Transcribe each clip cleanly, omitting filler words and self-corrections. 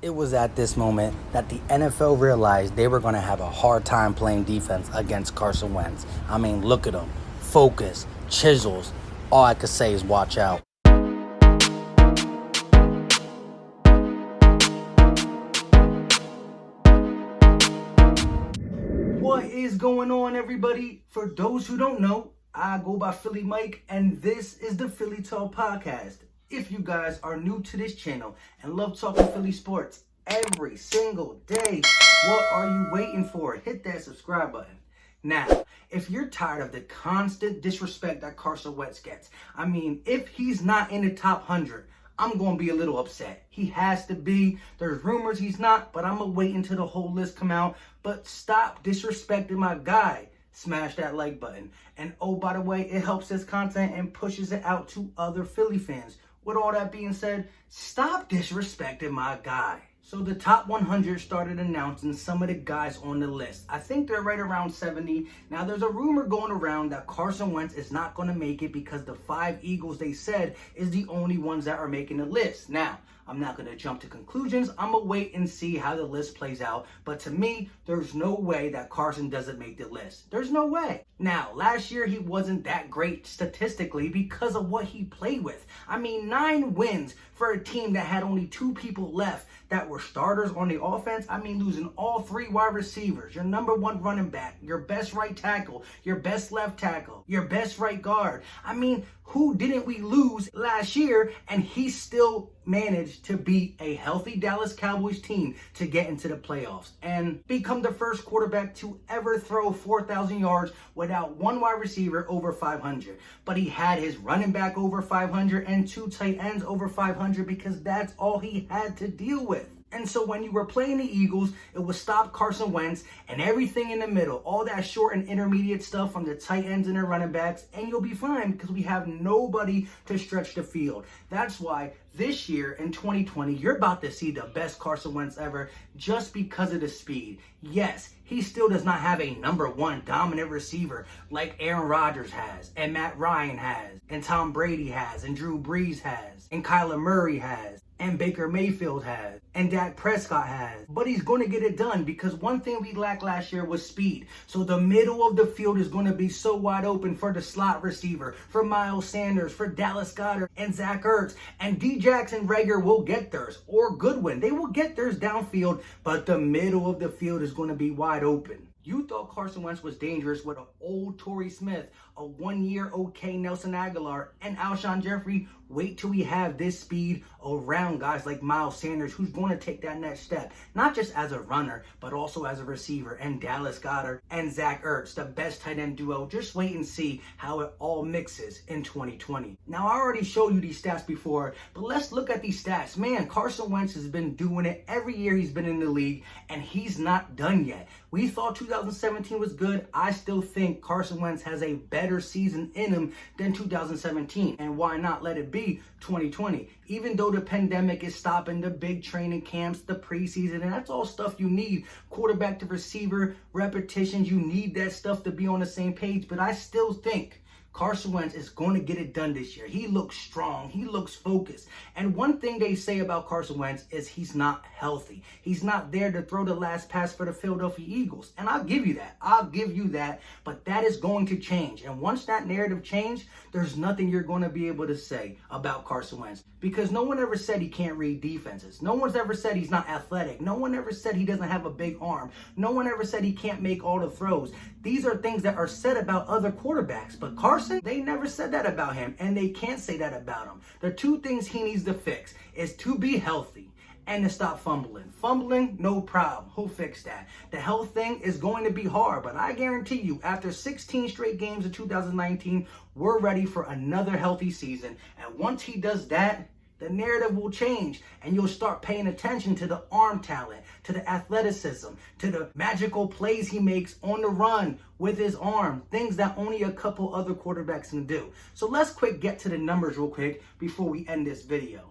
It was at this moment that the NFL realized they were going to have a hard time playing defense against Carson Wentz. I mean, look at him. Focus, chisels. All I could say is watch out. What is going on, everybody? For those who don't know, I go by Philly Mike, and this is the Philly Talk Podcast. If you guys are new to this channel and love talking Philly sports every single day, what are you waiting for? Hit that subscribe button. Now, if you're tired of the constant disrespect that Carson Wentz gets, I mean, if he's not in the top 100, I'm going to be a little upset. He has to be. There's rumors he's not, but I'm going to wait until the whole list come out. But stop disrespecting my guy. Smash that like button. And oh, by the way, it helps his content and pushes it out to other Philly fans. With all that being said, stop disrespecting my guy. So the top 100 started announcing some of the guys on the list. I think they're right around 70. Now, there's a rumor going around that Carson Wentz is not going to make it because the 5 Eagles, they said, is the only ones that are making the list. Now, I'm not going to jump to conclusions. I'm going to wait and see how the list plays out. But to me, there's no way that Carson doesn't make the list. There's no way. Now, last year, he wasn't that great statistically because of what he played with. I mean, 9 wins for a team that had only 2 people left that were starters on the offense. I mean, losing all 3 wide receivers, your number 1 running back, your best right tackle, your best left tackle, your best right guard. I mean, who didn't we lose last year? And he still managed to beat a healthy Dallas Cowboys team to get into the playoffs and become the first quarterback to ever throw 4,000 yards without 1 wide receiver over 500. But he had his running back over 500 and 2 tight ends over 500 because that's all he had to deal with. And so when you were playing the Eagles, it would stop Carson Wentz and everything in the middle, all that short and intermediate stuff from the tight ends and the running backs, and you'll be fine because we have nobody to stretch the field. That's why this year in 2020, you're about to see the best Carson Wentz ever just because of the speed. Yes, he still does not have a number 1 dominant receiver like Aaron Rodgers has, and Matt Ryan has, and Tom Brady has, and Drew Brees has, and Kyler Murray has, and Baker Mayfield has, and Dak Prescott has. But he's going to get it done because one thing we lacked last year was speed. So the middle of the field is going to be so wide open for the slot receiver, for Miles Sanders, for Dallas Goedert, and Zach Ertz. And D. Jackson Rager will get theirs, or Goodwin. They will get theirs downfield, but the middle of the field is going to be wide open. You thought Carson Wentz was dangerous with an old Torrey Smith, a 1-year okay Nelson Aguilar, and Alshon Jeffrey. Wait till we have this speed around guys like Miles Sanders, who's going to take that next step, not just as a runner, but also as a receiver, and Dallas Goedert and Zach Ertz, the best tight end duo. Just wait and see how it all mixes in 2020. Now, I already showed you these stats before, but let's look at these stats. Man, Carson Wentz has been doing it every year he's been in the league, and he's not done yet. We thought 2017 was good. I still think Carson Wentz has a better season in him than 2017. And why not let it be 2020? Even though the pandemic is stopping the big training camps, the preseason, and that's all stuff you need. Quarterback to receiver, repetitions, you need that stuff to be on the same page. But I still think Carson Wentz is going to get it done this year. He looks strong. He looks focused. And one thing they say about Carson Wentz is he's not healthy. He's not there to throw the last pass for the Philadelphia Eagles. And I'll give you that. I'll give you that. But that is going to change. And once that narrative changes, there's nothing you're going to be able to say about Carson Wentz. Because no one ever said he can't read defenses. No one's ever said he's not athletic. No one ever said he doesn't have a big arm. No one ever said he can't make all the throws. These are things that are said about other quarterbacks. But Carson, they never said that about him, and they can't say that about him. The 2 things he needs to fix is to be healthy and to stop fumbling. Fumbling, no problem. Who'll fix that? The health thing is going to be hard, but I guarantee you, after 16 straight games in 2019, we're ready for another healthy season. And once he does that, the narrative will change, and you'll start paying attention to the arm talent, to the athleticism, to the magical plays he makes on the run with his arm, things that only a couple other quarterbacks can do. So let's get to the numbers real quick before we end this video.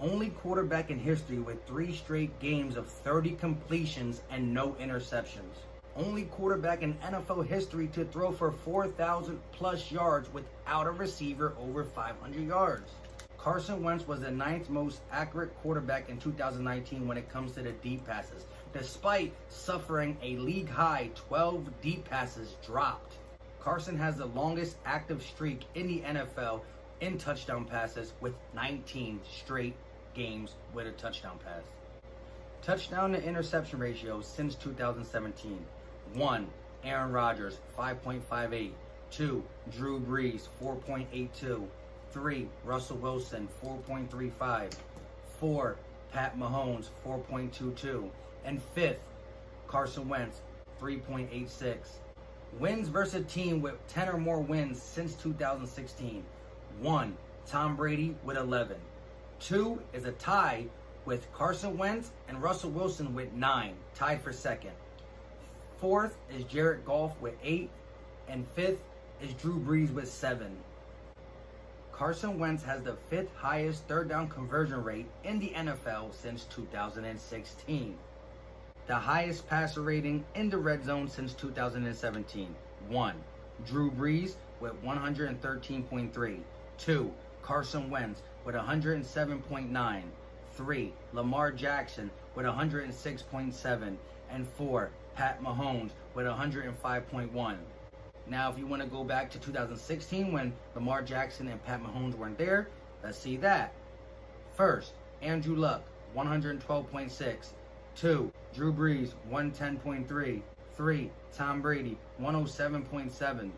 Only quarterback in history with 3 straight games of 30 completions and no interceptions. Only quarterback in NFL history to throw for 4,000 plus yards without a receiver over 500 yards. Carson Wentz was the ninth most accurate quarterback in 2019 when it comes to the deep passes, despite suffering a league-high 12 deep passes dropped. Carson has the longest active streak in the NFL in touchdown passes with 19 straight games with a touchdown pass. Touchdown to interception ratio since 2017. 1. Aaron Rodgers, 5.58. 2. Drew Brees, 4.82. 3. Russell Wilson, 4.35. 4. Pat Mahomes, 4.22. And 5th, Carson Wentz, 3.86. Wins versus a team with 10 or more wins since 2016. 1. Tom Brady with 11. 2 is a tie with Carson Wentz and Russell Wilson with 9, tied for second. 4th is Jared Goff with 8. And 5th is Drew Brees with 7. Carson Wentz has the 5th highest third down conversion rate in the NFL since 2016. The highest passer rating in the red zone since 2017. 1. Drew Brees with 113.3. 2. Carson Wentz with 107.9. 3. Lamar Jackson with 106.7. And 4. Pat Mahomes with 105.1. Now, if you want to go back to 2016 when Lamar Jackson and Pat Mahomes weren't there, let's see that. First, Andrew Luck, 112.6. 2. Drew Brees, 110.3. 3. Tom Brady, 107.7.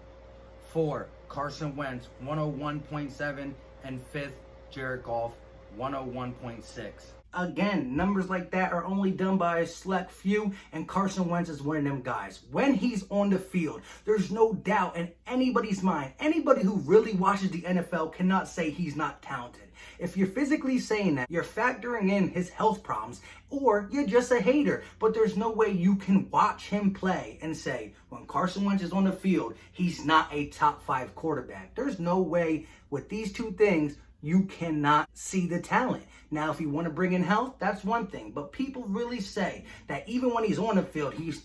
4. Carson Wentz, 101.7. And 5th, Jared Goff, 101.6. Again, numbers like that are only done by a select few, and Carson Wentz is one of them guys. When he's on the field, there's no doubt in anybody's mind. Anybody who really watches the NFL cannot say he's not talented. If you're physically saying that, you're factoring in his health problems, or you're just a hater. But there's no way you can watch him play and say, when Carson Wentz is on the field, he's not a top 5 quarterback. There's no way with these two things you cannot see the talent. Now, if you want to bring in health, that's one thing. But people really say that even when he's on the field, he's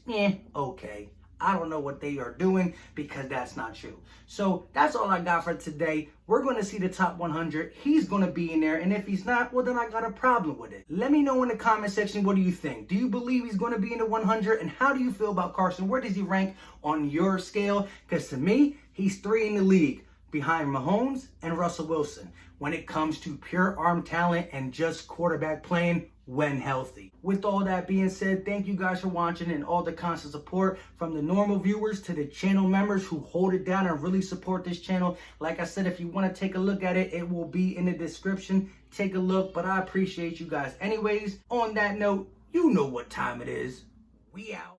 okay. I don't know what they are doing, because that's not true. So that's all I got for today. We're going to see the top 100. He's going to be in there. And if he's not, well, then I got a problem with it. Let me know in the comment section, what do you think? Do you believe he's going to be in the 100? And how do you feel about Carson? Where does he rank on your scale? Because to me, he's 3 in the league, behind Mahomes and Russell Wilson, when it comes to pure arm talent and just quarterback playing when healthy. With all that being said, thank you guys for watching and all the constant support, from the normal viewers to the channel members who hold it down and really support this channel. Like I said, if you want to take a look at it, it will be in the description. Take a look, but I appreciate you guys anyways. On that note, you know what time it is. We out.